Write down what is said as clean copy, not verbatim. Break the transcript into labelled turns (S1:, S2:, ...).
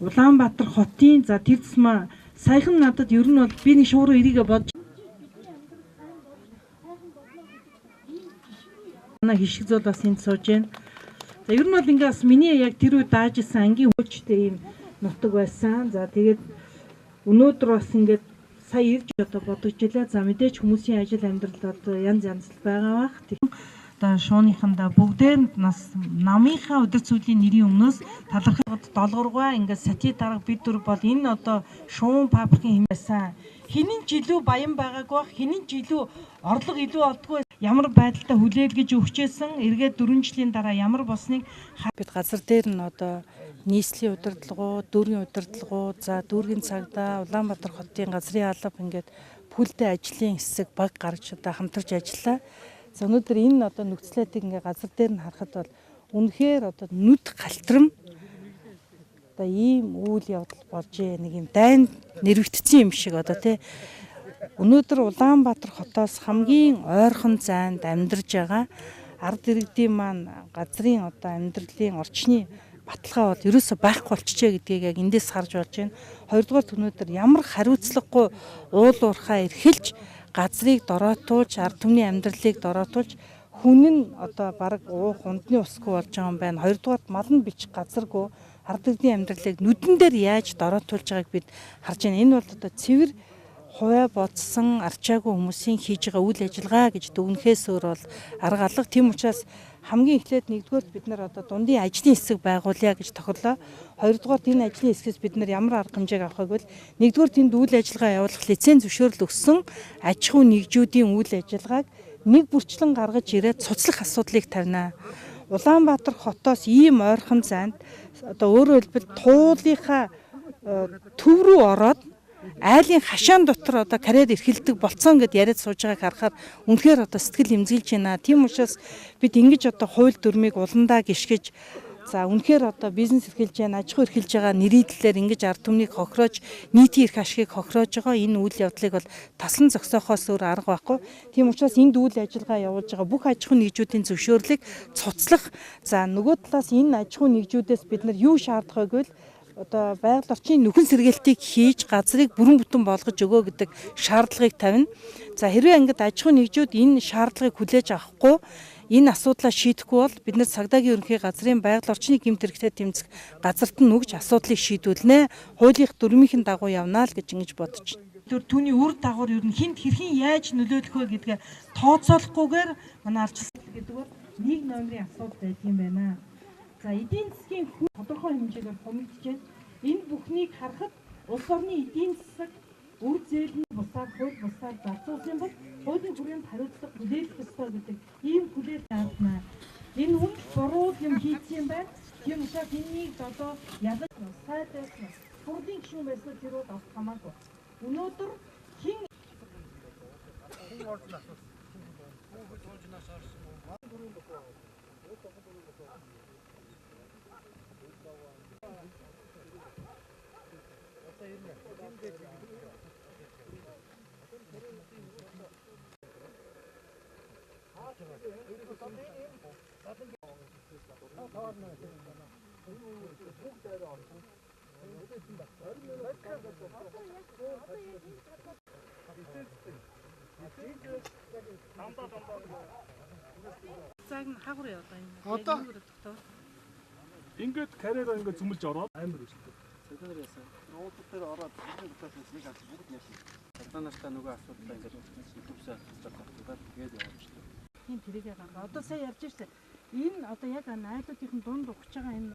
S1: Улаанбаатар хотын за тэр тусмаа саяхан надад ер нь бол би нэг шууруу эрийгээ бодож манай хишиг зуул бас энд сууж байна. За ер нь бол ингээ бас миний яг тэр үед дааж исэн ангийн хөөчтэй ийм нутаг байсан. За тэгээд өнөөдөр бас ингээд сая ирж одоо бодож илаа. За мэдээч хүмүүсийн ажил амьдрал одоо янз янз байгаа бах. Одоо шууныхандаа бүгдээр нас намынхаа өдөр зүйлийн нэрийн өмнөөс талархаад долгоргоо ингээд сати дарга бид дөрв бол энэ одоо шуун фабрикийн хэмээсэн хинэн ч илүү баян байгааг бах, хинэн ч илүү орлого илүү олдгүй ямар байдалтай хүлээлгэж өгчээсэн эргээд 4 жилийн дараа ямар болсныг бид газар дээр нь одоо нийслэлийн удирдлагуу, дүүргийн удирдлагуу, за дүүргийн цагдаа, Улаанбаатар хотын газрын алба ингээд бүлдээ ажлын хэсэг баг гаргаж одоо хамтарч ажиллаа. За өнөөдөр энэ одоо нөхцөлөдийг ингээ газар дээр нь харахад бол үнэхээр одоо нүд галтрам одоо ийм үйл явдал болж нэг юм дайн нэрвэгдсэн юм шиг одоо тий. Өнөөдөр Улаанбаатар хотоос хамгийн ойрхон зайд амьдарж байгаа ард иргэдийн маань газрын одоо амьдралын орчны баталгаа бол ерөөсө байхгүй болчихжээ гэдгийг яг эндээс харж болж байна. Хоёрдугаар өнөөдөр ямар хариуцлагагүй уул уурхай эрхэлж газрыг дороотуулж, ард түмний амьдралыг дороотуулж хүн нь одоо бараг уух ундны усгүй болж байгаа юм байна. Хоёрдугаар мал нь бичих газаргүй ард иргэдийн амьдралыг нүдэн дээр яаж дороотуулж байгааг бид харж байна. Энэ бол одоо цэвэр хувиа бодсон арчаагүй хүмүүсийн хийж байгаа үйл ажиллагаа гэж дүгнэхээс өөр бол арга алга. Тийм учраас хамгийн эхлээд нэгдүгээр бид нар одоо дундын ажлын хэсэг байгуулъя гэж тохирлоо. Хоёрдугаар энэ ажлын хэсгээс бид нар ямар арга хэмжээг авах вэ гэвэл нэгдүгээр тэнд үйл ажиллагаа явуулах лиценз зөвшөөрөл өгсөн аж ахуй нэгжүүдийн үйл ажиллагааг нэг бүрчлэн гаргаж ирээд цуцлах асуудлыг тавина. Улаанбаатар хотоос ийм ойрхон зайд одоо өөрөөр хэлбэл туулынхаа төв рүү ороод айлын хашаан дотор одоо карьер эрхэлдэг болцсон гэд яриад сууж байгааг харахаар үнэхээр одоо сэтгэл эмзэглэж байна. Тийм учраас бид ингэж одоо хууль дүрмийг уландаа гიშгэж за үнэхээр одоо бизнес эрхэлж байна, аж ахуй эрхэлж байгаа нэрийдлэлээр ингэж ард түмнийг хохироож, нийтийн эрх ашигыг хохироож байгаа энэ үйл явдлыг бол таслан зогсоохоос өөр арга байхгүй. Тийм учраас энд үйл ажиллагаа явуулж байгаа бүх аж ахуй нэгжүүдийн зөвшөөрлийг цуцлах. За нөгөө талаас энэ аж ахуй нэгжүүдээс бид нар юу шаардах вэ гэвэл одоо байгаль орчны нөхөн сэргээлтийг хийж газрыг бүрэн бүтэн болгож өгөө гэдэг шаардлагыг тавина. За хэрвээ ингээд аж ахуй нэгжүүд энэ шаардлагыг хүлээж авахгүй энэ асуудлаа шийдэхгүй бол бид нар цагдаагийн ерөнхий газрын байгаль орчны гэмт хэрэгтээ тэмцэх газарт нь нүгж асуудлыг шийдвүүлнэ. Хуулийнх дүрмийнхэн дагуу явнаа л гэж ингэж бодож байна. Түүний үр дагавар ер нь хинт хэрхэн яаж нөлөөлөх вэ гэдгээ тооцоолохгүйгээр манай арчилсан гэдэг бол 1 номерын асуудал байдаг юм байна. За эдийн засгийн тодорхой хэмжээгээр хумигдж байна. Энэ бүхнийг харахад улс орны эдийн засаг үр зээл нь бусаар хууль бусаар зарцуулсан бол хуулийн хүрээнд хариуцлага хүлээх ёстой гэдэг ийм хүлээлт авна. Энэ хүн буруу юм хийсэн юм байна. Тийм учраас энийг одоо ялаж сайдаас бүрдийн гишүүн байсан тэр бол авах хамаагүй. Өнөөдөр хин орж насаас цаг нь хагур яваа юм. Одоо
S2: ингээд карьераа ингээд зүмэлж ороод амар өсөлтөө.
S3: Цэдэр яасан. Уулууд дээр ороод бидний бүтэц нэг аль бүгд яасан. Цаанааштай нөгөө асуудал ингээд шийдвэрсээ хацдаг тэгээд явуулчихлаа.
S1: Тийм тэрийгээ гаргаа. Одоо сая ярьж штэ. Энэ одоо яг айлуудын дунд ухаж байгаа энэ